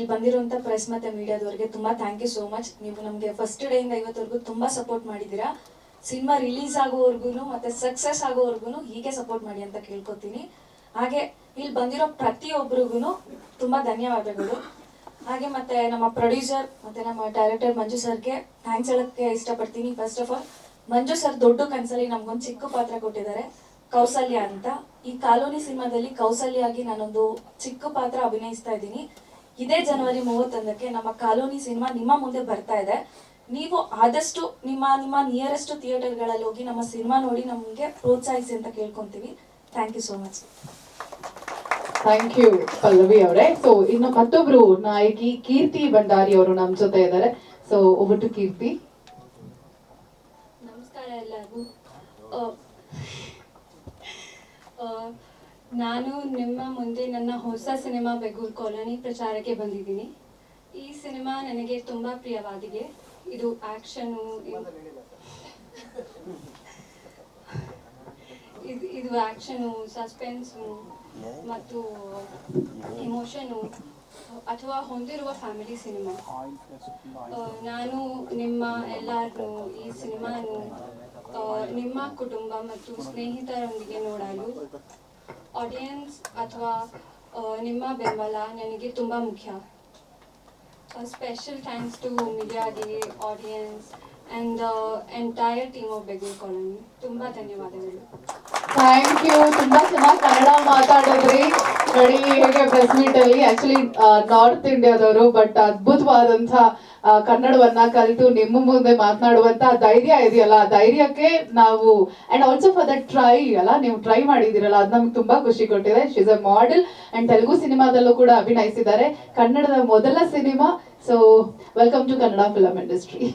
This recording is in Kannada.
ಇಲ್ಲಿ ಬಂದಿರುವಂಥ ಪ್ರೆಸ್ ಮತ್ತು ಮೀಡಿಯಾದವ್ರಿಗೆ ತುಂಬ ಥ್ಯಾಂಕ್ ಯು ಸೋ ಮಚ್. ನೀವು ನಮಗೆ ಫಸ್ಟ್ ಡೇಯಿಂದ ಇವತ್ತವರೆಗೂ ತುಂಬ ಸಪೋರ್ಟ್ ಮಾಡಿದ್ದೀರಾ. ಸಿನಿಮಾ ರಿಲೀಸ್ ಆಗೋವರೆಗೂ ಮತ್ತು ಸಕ್ಸಸ್ ಆಗೋವರೆಗೂ ಹೀಗೆ ಸಪೋರ್ಟ್ ಮಾಡಿ ಅಂತ ಕೇಳ್ಕೊತೀನಿ. ಹಾಗೆ ಇಲ್ಲಿ ಬಂದಿರೋ ಪ್ರತಿಯೊಬ್ಬರಿಗೂ ತುಂಬ ಧನ್ಯವಾದಗಳು. ಹಾಗೆ ಮತ್ತು ನಮ್ಮ ಪ್ರೊಡ್ಯೂಸರ್ ಮತ್ತು ನಮ್ಮ ಡೈರೆಕ್ಟರ್ ಮಂಜು ಸರ್ಗೆ ಥ್ಯಾಂಕ್ಸ್ ಹೇಳೋಕ್ಕೆ ಇಷ್ಟಪಡ್ತೀನಿ. First of all Manju sir ದೊಡ್ಡ ಕನಸಲ್ಲಿ ನಮಗೊಂದು ಚಿಕ್ಕ ಪಾತ್ರ ಕೊಟ್ಟಿದ್ದಾರೆ, ಕೌಸಲ್ಯ ಅಂತ. ಈ ಕಾಲೋನಿ ಸಿನಿಮಾದಲ್ಲಿ ಕೌಸಲ್ಯ ಆಗಿ ನಾನೊಂದು ಚಿಕ್ಕ ಪಾತ್ರ ಅಭಿನಯಿಸ್ತಾ ಇದ್ದೀನಿ. ಇದೇ ಜನವರಿ 31ಕ್ಕೆ ನಮ್ಮ ಕಾಲೋನಿ ಸಿನಿಮಾ ನಿಮ್ಮ ಮುಂದೆ ಬರ್ತಾ ಇದೆ. ನೀವು ಆದಷ್ಟು ನಿಮ್ಮ ನಿಯರೆಸ್ಟ್ ಥಿಯೇಟರ್ಗಳಲ್ಲಿ ಹೋಗಿ ನಮ್ಮ ಸಿನಿಮಾ ನೋಡಿ ನಮಗೆ ಪ್ರೋತ್ಸಾಹಿಸಿ ಅಂತ ಕೇಳ್ಕೊತೀವಿ. Thank you so much. Thank you Pallavi ಅವರೇ. ಸೊ ಇನ್ನು ಮತ್ತೊಬ್ರು ನಾಯಕಿ ಕೀರ್ತಿ ಭಂಡಾರಿ ಅವರು ನಮ್ಮ ಜೊತೆ ಇದ್ದಾರೆ. ಸೊ ಓವರ್ ಟು ಕೀರ್ತಿ. ನಮಸ್ಕಾರ ಎಲ್ಲರಿಗೂ. ನಾನು ನಿಮ್ಮ ಮುಂದೆ ನನ್ನ ಹೊಸ ಸಿನಿಮಾ ಬೆಂಗಳೂರು ಕಾಲೋನಿ ಪ್ರಚಾರಕ್ಕೆ ಬಂದಿದ್ದೀನಿ. ಈ ಸಿನಿಮಾ ನನಗೆ ತುಂಬ ಪ್ರಿಯವಾಗಿದೆ. ಇದು ಆ್ಯಕ್ಷನು, ಇದು ಆ್ಯಕ್ಷನು, ಸಸ್ಪೆನ್ಸು ಮತ್ತು ಇಮೋಷನು ಅಥವಾ ಹೊಂದಿರುವ ಫ್ಯಾಮಿಲಿ ಸಿನಿಮಾ. ನಾನು ನಿಮ್ಮ ಎಲ್ಲರೂ ಈ ಸಿನಿಮಾನು ನಿಮ್ಮ ಕುಟುಂಬ ಮತ್ತು ಸ್ನೇಹಿತರೊಂದಿಗೆ ನೋಡಲು ಆಡಿಯನ್ಸ್ ಅಥವಾ ನಿಮ್ಮ ಬೆಂಬಲ ನನಗೆ ತುಂಬ ಮುಖ್ಯ. ಸ್ಪೆಷಲ್ ಥ್ಯಾಂಕ್ಸ್ ಟು ಮೀಡಿಯಾಗೆ, audience and the entire team of Bengaluru colony. ತುಂಬ ಧನ್ಯವಾದಗಳು. ಥ್ಯಾಂಕ್ ಯು. ತುಂಬಾ ಚೆನ್ನಾಗಿ ಕನ್ನಡ ಮಾತಾಡಿದ್ರಿ. ನೋಡಿ ಹೇಗೆ ಪ್ರೆಸ್ ಮೀಟ್ ಅಲ್ಲಿ ಆಕ್ಚುಲಿ ನಾರ್ತ್ ಇಂಡಿಯಾದವರು, ಬಟ್ ಅದ್ಭುತವಾದಂತ ಕನ್ನಡವನ್ನ ಕಲಿತು ನಿಮ್ಮ ಮುಂದೆ ಮಾತನಾಡುವಂತ ಧೈರ್ಯ ಇದೆಯಲ್ಲ, ಆ ಧೈರ್ಯಕ್ಕೆ ನಾವು and also for that try ಅಲ್ಲ, ನೀವು ಟ್ರೈ ಮಾಡಿದಿರಲ್ಲ, ಅದು ನಮ್ಗೆ ತುಂಬಾ ಖುಷಿ ಕೊಟ್ಟಿದೆ. She is a model and Telugu ಸಿನಿಮಾದಲ್ಲೂ ಕೂಡ ಅಭಿನಯಿಸಿದ್ದಾರೆ. ಕನ್ನಡದ ಮೊದಲ ಸಿನಿಮಾ. So welcome to Kannada film industry.